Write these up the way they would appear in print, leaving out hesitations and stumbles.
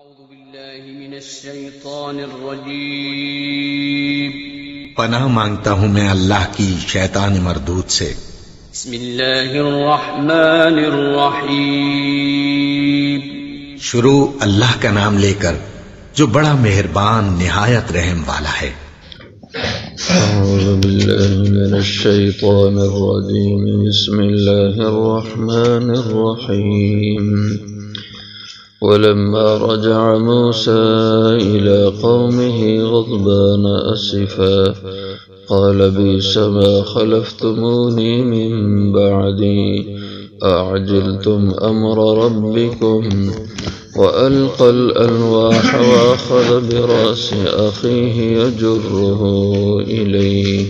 أعوذ بالله من الشيطان الرجيم پناہ مانگتا ہوں میں اللہ کی شیطان مردود سے۔ بسم الله الرحمن الرحيم شروع اللہ کا نام لے کر جو بڑا مہربان نہایت رحم والا ہے۔ أعوذ بالله من الشيطان الرجيم بسم الله الرحمن الرحيم ولما رجع موسى إلى قومه غضبان أسفا قال بئس ما خلفتموني من بعدي أعجلتم أمر ربكم وألقى الألواح وأخذ برأس أخيه يجره إليه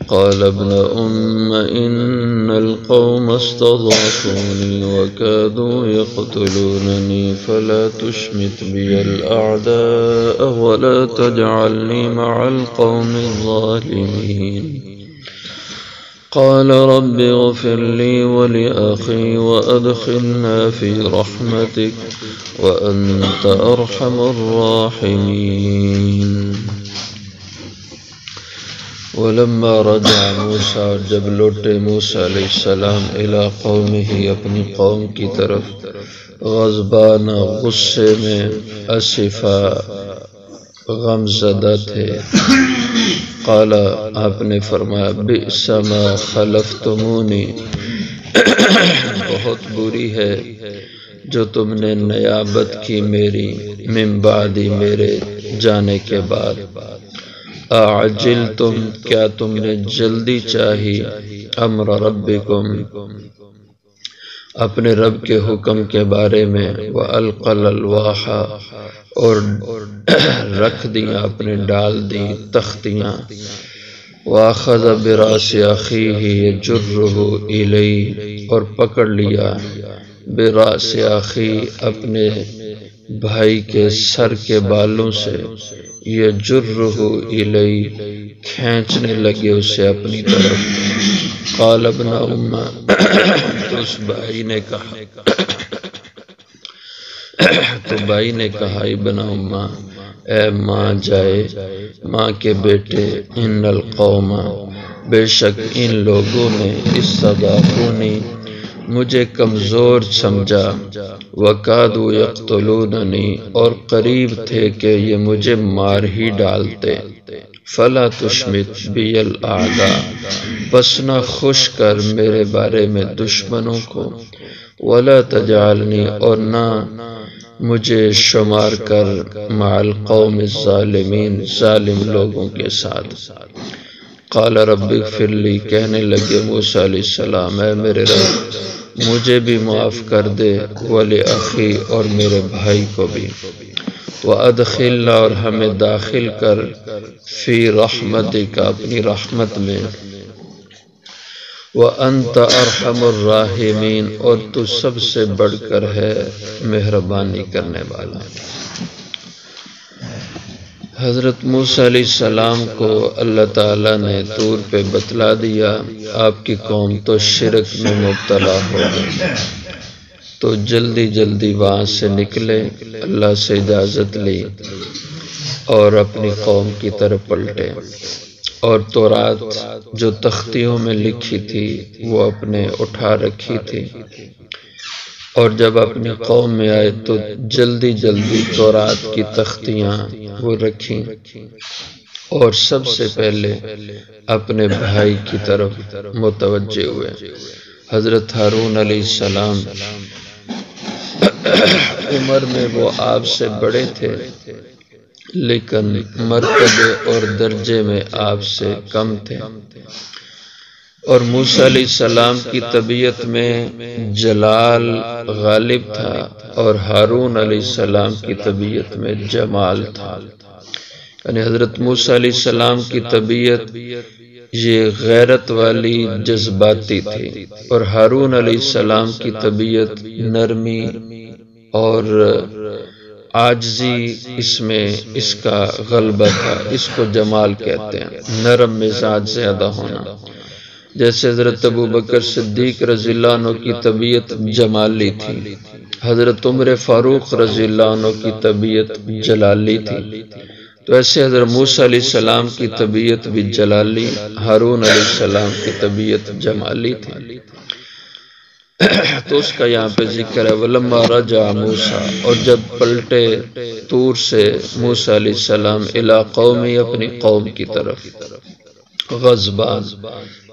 قال ابن إن القوم استضعفوني وكادوا يقتلونني فلا تشمت بي الأعداء ولا تجعلني مع القوم الظالمين قال رب اغفر لي ولأخي وأدخلنا في رحمتك وأنت أرحم الراحمين ولما رجع موسیٰ جب لوٹے موسیٰ علیہ السلام الى قومه اپنی قوم کی طرف غضبان غصے میں اسفا غمزدہ تھے قال آپ نے فرمایا بئس ما خلفتمونی بہت بری ہے جو تم نے نیابت کی میری من بعدی میرے جانے کے بعد اعجلتم کیا تم نے جلدی چاہی امر ربکم اپنے رب کے حکم کے بارے میں وَأَلْقَى الْأَلْوَاحَ اور رکھ دیا اپنے ڈال دی تختیاں وَأَخَذَ بِرَأْسِ أَخِيهِ يَجُرُّهُ إِلَيْهِ اور پکڑ لیا بِرَأْسِ أَخِيهِ اپنے بھائی کے سر کے بالوں سے یجرہ الی کھینچنے لگے اسے اپنی طرف قال ابن تو اس بھائی نے کہا ابن اے ماں جائے ماں کے بیٹے ان القوم بے شک ان لوگوں نے استضعفونی مجھے کمزور سمجھا وَقَادُوا يَقْتُلُونَنِي اور قریب تھے کہ یہ مجھے مار ہی ڈالتے فَلَا تُشْمِتْ بِيَ الْأَعْدَاءَ بس نہ خوش کر میرے بارے میں دشمنوں کو وَلَا تَجْعَلْنِي اور نہ مجھے شمار کر مع القوم الظالمین ظالم لوگوں کے ساتھ قال رب اغفر لی کہنے لگے موسیٰ علیہ السلام اے میرے رب مجھے بھی معاف کر دے ولی اخی اور میرے بھائی کو بھی وادخلنا اور ہمیں داخل کر فی رحمتک اپنی رحمت میں وانت ارحم الراحمین اور تو سب سے بڑھ کر ہے مہربانی کرنے والا۔ حضرت موسیٰ علیہ السلام کو اللہ تعالیٰ نے طور پہ بتلا دیا آپ کی قوم تو شرک میں مبتلا ہو گئی تو جلدی جلدی وہاں سے نکلے اللہ سے اجازت لی اور اپنی قوم کی طرف پلٹے اور تورات جو تختیوں میں لکھی تھی وہ اپنے اٹھا رکھی تھی اور جب اپنی قوم میں آئے تو جلدی جلدی تورات کی تختیاں وہ رکھیں اور سب سے پہلے اپنے بھائی کی طرف متوجہ ہوئے۔ حضرت ہارون علیہ السلام عمر میں وہ آپ سے بڑے تھے لیکن مرتبے اور درجے میں آپ سے کم تھے اور موسیٰ علیہ السلام کی طبیعت میں جلال غالب تھا اور ہارون علیہ السلام کی طبیعت میں جمال تھا، یعنی حضرت موسیٰ علیہ السلام کی طبیعت یہ غیرت والی جذباتی تھی اور ہارون علیہ السلام کی طبیعت نرمی اور عاجزی اس کا غلبہ تھا، اس کو جمال کہتے ہیں، نرم مزاج زیادہ ہونا۔ جیسے حضرت ابو بکر صدیق رضی اللہ عنہ کی طبیعت جمالی تھی، حضرت عمر فاروق رضی اللہ عنہ کی طبیعت جلالی تھی، تو ایسے حضرت موسیٰ علیہ السلام کی طبیعت بھی جلالی، ہارون علیہ السلام کی طبیعت جمالی تھی۔ تو اس کا یہاں پہ ذکر ہے وَلَمَّا رَجَعَ مُوسَىٰ، اور جب پلٹے طور سے موسیٰ علیہ السلام اِلیٰ قومی، اپنی قوم کی طرف، غضبان،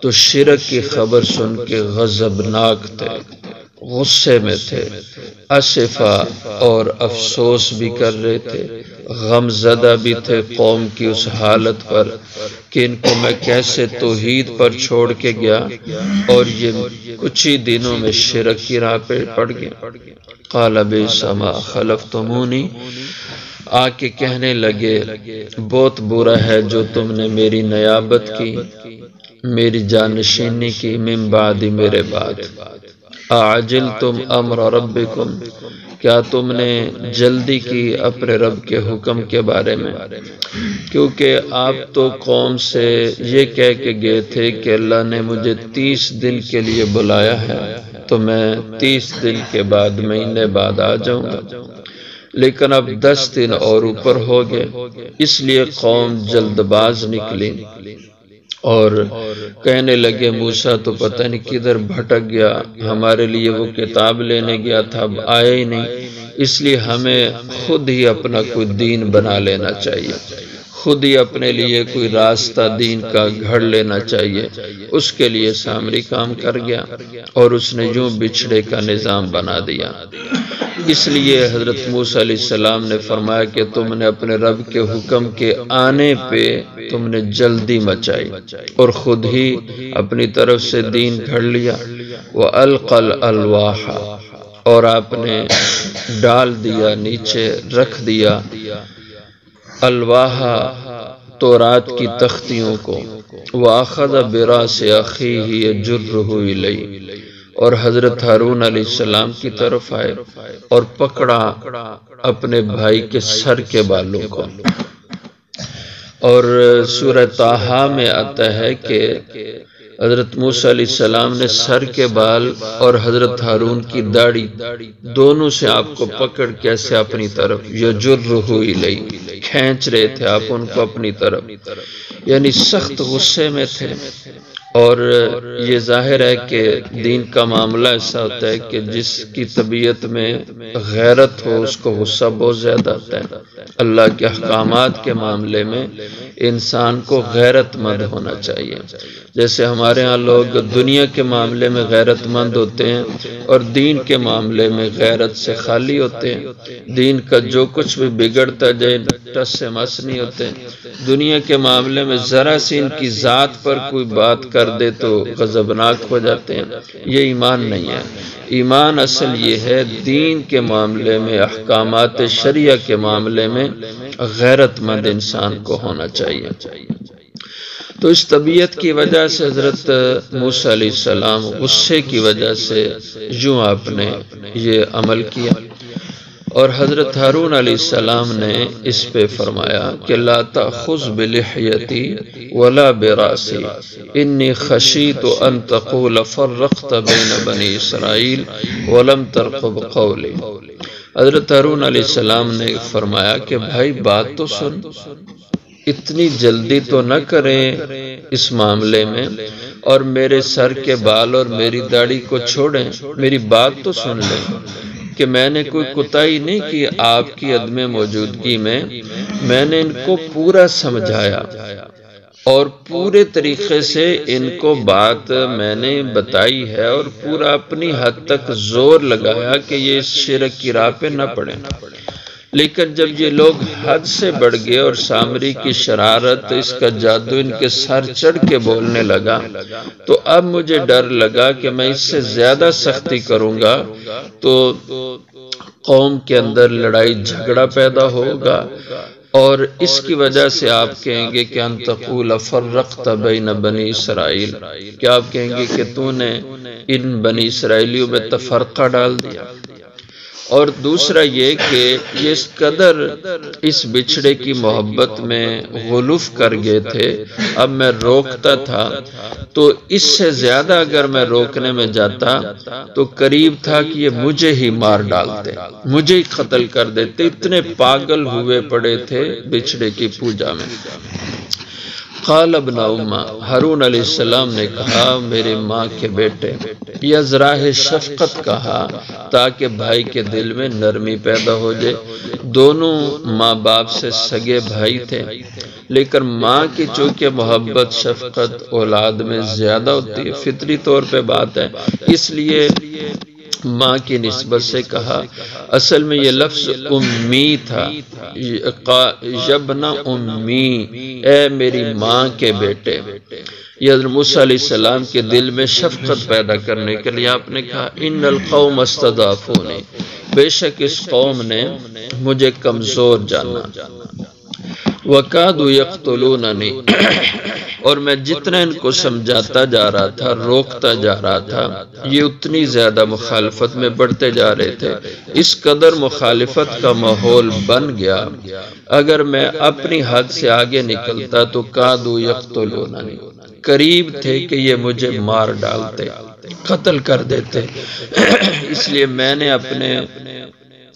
تو شرک کی خبر سن کے غضبناک تھے، غصے میں تھے، اسفا اور افسوس بھی کر رہے تھے، غم زدہ بھی تھے قوم کی اس حالت پر کہ ان کو میں کیسے توحید پر چھوڑ کے گیا اور یہ کچھ ہی دنوں میں شرک کی راہ پہ پڑ گیا۔ قال بئس ما خلفتمونی، آ کے کہنے لگے بہت برا ہے جو تم نے میری نیابت کی، میری جانشینی کی، من بعد، میرے بعد۔ اعجلتم امر ربکم، کیا تم نے جلدی کی اپنے رب کے حکم کے بارے میں؟ کیونکہ آپ تو قوم سے یہ کہہ کے گئے تھے کہ اللہ نے مجھے 30 دن کے لیے بلایا ہے، تو میں 30 دن کے بعد، مہینے بعد آ جاؤں گا، لیکن اب 10 دن اور اوپر ہو گئے، اس لیے قوم جلد باز نکلی اور کہنے لگے موسیٰ تو پتہ نہیں کدھر بھٹک گیا، ہمارے لیے وہ کتاب لینے گیا تھا، اب آیا ہی نہیں، اس لیے ہمیں خود ہی اپنا کوئی دین بنا لینا چاہیے، خود ہی اپنے لیے کوئی راستہ دین کا گھڑ لینا چاہیے۔ اس کے لیے سامری کام کر گیا اور اس نے یوں بچھڑے کا نظام بنا دیا۔ اس لیے حضرت موسیٰ علیہ السلام نے فرمایا کہ تم نے اپنے رب کے حکم کے آنے پہ تم نے جلدی مچائی اور خود ہی اپنی طرف سے دین گھڑ لیا۔ وَأَلْقَى الْأَلْوَاحَ، اور آپ نے ڈال دیا، نیچے رکھ دیا، الواح، تورات کی تختیوں کو، وَأَخَذَ بِرَأْسِ أَخِيهِ يَجُرُّهُ إِلَيْهِ، اور حضرت ہارون علیہ السلام کی طرف آئے اور پکڑا اپنے بھائی کے سر کے بالوں کو۔ اور سورہ طٰہٰ میں آتا ہے کہ حضرت موسیٰ علیہ السلام نے سر کے بال اور حضرت ہارون کی داڑھی دونوں سے آپ کو پکڑ کیسے اپنی طرف، یجرہ الیہ، کھینچ رہے تھے آپ ان کو اپنی طرف، یعنی سخت غصے میں تھے۔ اور یہ ظاہر ہے کہ دین کا معاملہ ایسا ہوتا ہے کہ جس کی طبیعت میں غیرت ہو اس کو غصہ بہت زیادہ آتا ہے۔ اللہ کے احکامات کے معاملے میں انسان کو غیرت مند ہونا چاہیے۔ جیسے ہمارے ہاں لوگ دنیا کے معاملے میں غیرت مند ہوتے ہیں اور دین کے معاملے میں غیرت سے خالی ہوتے ہیں، دین کا جو کچھ بھی بگڑتا جائے ٹس سے مس نہیں ہوتے، دنیا کے معاملے میں ذرا سی ان کی ذات پر کوئی بات کر دے تو غضبناک ہو جاتے ہیں۔ یہ ایمان نہیں ہے۔ ایمان اصل یہ ہے دین کے معاملے میں، احکامات شریعہ کے معاملے میں غیرت مند انسان کو ہونا چاہیے۔ تو اس طبیعت کی وجہ سے حضرت موسیٰ علیہ السلام غصے کی وجہ سے یوں آپ نے یہ عمل کیا، اور حضرت ہارون علیہ السلام نے اس پہ فرمایا کہ لا تأخذ بلحیتی ولا براسی انی خشیت ان تقول فرقت بین بنی اسرائیل ولم ترقب قولی۔ حضرت ہارون علیہ السلام نے فرمایا کہ بھائی بات تو سن، اتنی جلدی تو نہ کریں اس معاملے میں، اور میرے سر کے بال اور میری داڑھی کو چھوڑیں، میری بات تو سن لیں کہ میں نے کوئی کوتاہی نہیں کی آپ کی عدم موجودگی میں نے ان کو پورا سمجھایا اور پورے طریقے سے ان کو بات میں نے بتائی ہے اور پورا اپنی حد تک زور لگایا کہ یہ اس شرک کی راہ پہ نہ پڑیں۔ لیکن جب یہ لوگ حد سے بڑھ گئے اور سامری کی شرارت، اس کا جادو ان کے سر چڑھ کے بولنے لگا، تو اب مجھے ڈر لگا کہ میں اس سے زیادہ سختی کروں گا تو قوم کے اندر لڑائی جھگڑا پیدا ہوگا، اور اس کی وجہ سے آپ کہیں گے کہ ان تقول فرقت بین بنی اسرائیل، کہ آپ کہیں گے کہ تو نے ان بنی اسرائیلیوں میں تفرقہ ڈال دیا۔ اور دوسرا یہ کہ یہ اس قدر اس بچھڑے کی محبت میں غلوف کر گئے تھے، اب میں روکتا تھا تو اس سے زیادہ اگر میں روکنے میں جاتا تو قریب تھا کہ یہ مجھے ہی مار ڈالتے، مجھے ہی قتل کر دیتے، اتنے پاگل ہوئے پڑے تھے بچھڑے کی پوجا میں۔ قال ابن امہ، ہارون علیہ السلام نے کہا میرے ماں کے بیٹے، یہ ازراہ شفقت کہا تاکہ بھائی کے دل میں نرمی پیدا ہو جائے۔ دونوں ماں باپ سے سگے بھائی تھے، لیکن ماں کی چونکہ محبت شفقت اولاد میں زیادہ ہوتی ہے، فطری طور پہ بات ہے، اس لیے ماں کی نسبت سے کہا۔ اصل میں یہ لفظ امی تھا، یبن امی، اے میری ماں کے بیٹے۔ یہ حضرت موسیٰ علیہ السلام کے دل میں شفقت پیدا کرنے کے لیے آپ نے کہا ان القوم استضعفونی، بے شک اس قوم نے مجھے کمزور جانا، وَكَادُوا يَقْتُلُونَنِي، اور میں جتنا ان کو سمجھاتا جا رہا تھا، روکتا جا رہا تھا، یہ اتنی زیادہ مخالفت میں بڑھتے جا رہے تھے۔ اس قدر مخالفت کا ماحول بن گیا، اگر میں اپنی حد سے آگے نکلتا تو كَادُوا يَقْتُلُونَنِي، قریب تھے کہ یہ مجھے مار ڈالتے، قتل کر دیتے۔ اس لیے میں نے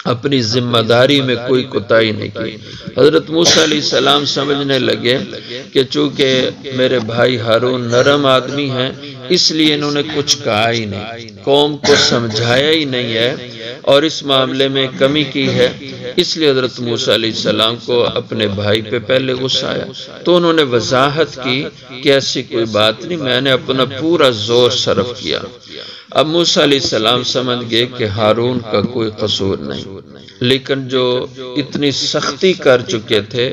اپنی ذمہ داری میں کوئی کوتاہی نہیں کی۔ حضرت موسیٰ علیہ السلام سمجھنے لگے کہ چونکہ میرے بھائی ہارون نرم آدمی ہیں، اس لیے انہوں نے کچھ کہا ہی نہیں، قوم کو سمجھایا ہی نہیں ہے اور اس معاملے میں کمی کی ہے، اس لیے حضرت موسیٰ علیہ السلام کو اپنے بھائی پہ پہلے غصہ آیا تو انہوں نے وضاحت کی کہ ایسی کوئی بات نہیں، میں نے اپنا پورا زور صرف کیا۔ اب موسیٰ علیہ السلام سمجھ گئے کہ ہارون کا کوئی قصور نہیں، لیکن جو اتنی سختی کر چکے تھے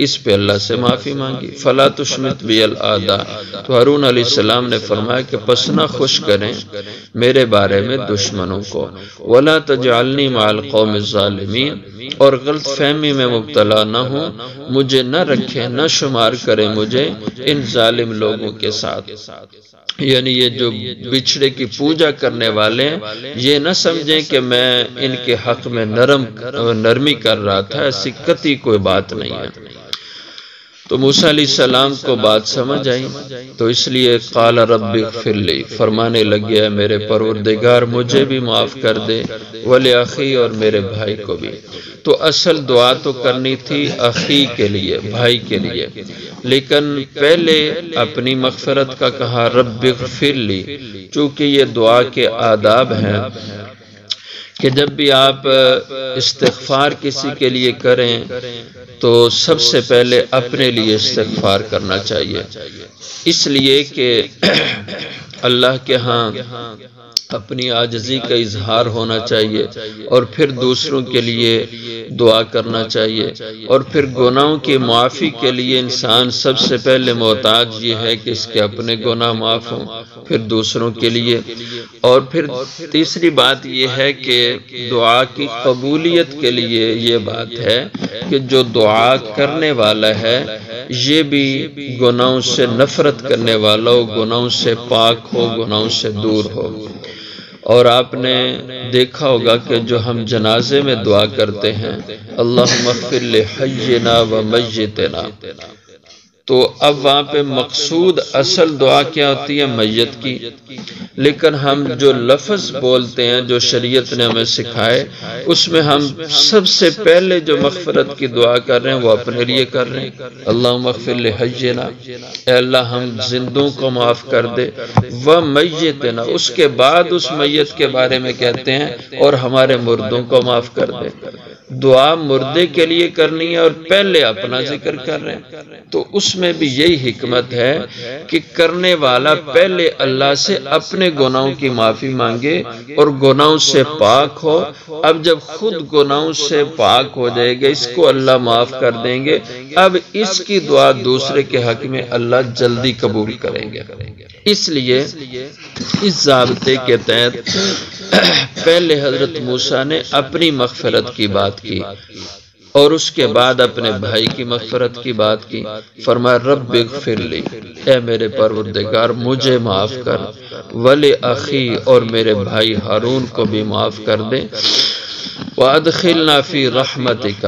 اس پہ اللہ سے معافی مانگی۔ فَلَا تُشْمِتْ بِيَ الْأَعْدَاءَ، تو ہارون علیہ السلام نے فرمایا کہ پس نہ خوش کریں میرے بارے میں دشمنوں کو، وَلَا تَجْعَلْنِي مَعَ الْقَوْمِ الظَّالِمِينَ، اور غلط فہمی میں مبتلا نہ ہوں، مجھے نہ رکھیں، نہ شمار کریں مجھے ان ظالم لوگوں کے ساتھ۔ یعنی یہ جو بچھڑے کی پوجا کرنے والے ہیں یہ نہ سمجھیں کہ میں ان کے حق میں نرمی کر رہا تھا، ایسی قطعی کوئی بات نہیں ہے۔ تو موسیٰ علیہ السلام کو بات سمجھ آئی، تو اس لیے قال رب اغفر لی، فرمانے لگے میرے پروردگار مجھے بھی معاف کر دے، ولی اور میرے بھائی کو بھی۔ تو اصل دعا تو کرنی تھی اخی کے لیے، بھائی کے لیے، لیکن پہلے اپنی مغفرت کا کہا رب اغفر لی، چونکہ یہ دعا کے آداب ہیں کہ جب بھی آپ استغفار کسی کے لیے کریں تو سب سے پہلے اپنے لیے استغفار کرنا چاہیے، اس لیے کہ اللہ کے ہاں اپنی عاجزی کا اظہار ہونا چاہیے، اور پھر دوسروں کے لیے دعا کرنا چاہیے، اور پھر گناہوں کی معافی کے لیے انسان سب سے پہلے محتاج یہ ہے کہ اس کے اپنے گناہ معاف ہوں، پھر دوسروں کے لیے، اور پھر تیسری بات یہ ہے کہ دعا کی قبولیت کے لیے یہ بات ہے کہ جو دعا کرنے والا ہے یہ بھی گناہوں سے نفرت کرنے والا ہو، گناہوں سے پاک ہو، گناہوں سے دور ہو۔ اور آپ نے دیکھا ہوگا کہ جو ہم جنازے میں دعا کرتے ہیں اللہم اغفر لحینا و میتنا، تو اب وہاں پہ مقصود اصل دعا کیا ہوتی ہے؟ میت کی، لیکن ہم جو لفظ بولتے ہیں جو شریعت نے ہمیں سکھائے اس میں ہم سب سے پہلے جو مغفرت کی دعا کر رہے ہیں وہ اپنے لیے کر رہے ہیں، اللہم اغفر لحینا، اے اللہ ہم زندوں کو معاف کر دے، و میتنا، اس کے بعد اس میت کے بارے میں کہتے ہیں اور ہمارے مردوں کو معاف کر دے۔ دعا مردے کے لیے کرنی ہے اور پہلے اپنا ذکر کر رہے ہیں، تو اس میں بھی یہی حکمت ہے کہ کرنے والا پہلے اللہ سے اپنے گناہوں کی معافی مانگے اور گناہوں سے پاک ہو۔ اب جب خود گناہوں سے پاک ہو جائے گا، اس کو اللہ معاف کر دیں گے، اب اس کی دعا دوسرے کے حق میں اللہ جلدی قبول کریں گے۔ اس لیے اس ضابطے کے تحت پہلے حضرت موسیٰ نے اپنی مغفرت کی بات کی اور اس کے بعد اپنے بھائی کی مغفرت کی بات کی، فرمایا رب اغفر لی، اے میرے پروردگار مجھے معاف کر، ولی اخی اور میرے بھائی ہارون کو بھی معاف کر دے، وَأَدْخِلْنَا فِي رَحْمَتِكَ،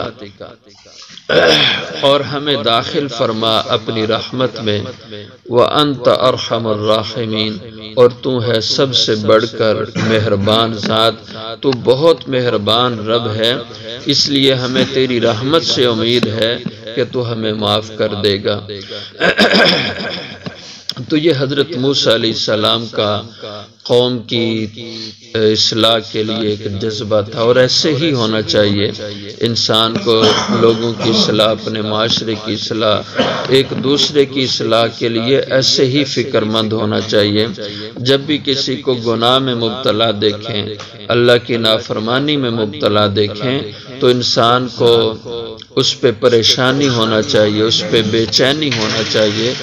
اور ہمیں داخل فرما اپنی رحمت میں، وَأَنْتَ أَرْحَمُ الرَّاحِمِينَ، اور تو ہے سب سے بڑھ کر مہربان ذات، تو بہت مہربان رب ہے، اس لیے ہمیں تیری رحمت سے امید ہے کہ تو ہمیں معاف کر دے گا۔ تو یہ حضرت موسیٰ علیہ السلام کا قوم کی اصلاح کے لیے ایک جذبہ تھا، اور ایسے ہی ہونا چاہیے انسان کو، لوگوں کی اصلاح، اپنے معاشرے کی اصلاح، ایک دوسرے کی اصلاح کے لیے ایسے ہی فکر مند ہونا چاہیے۔ جب بھی کسی کو گناہ میں مبتلا دیکھیں، اللہ کی نافرمانی میں مبتلا دیکھیں، تو انسان کو اس پہ پریشانی ہونا چاہیے، اس پہ بے چینی ہونا چاہیے،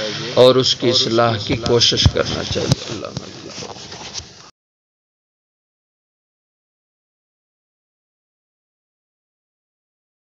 اور اس کی اصلاح کی کوشش کرنا چاہیے۔ اللہ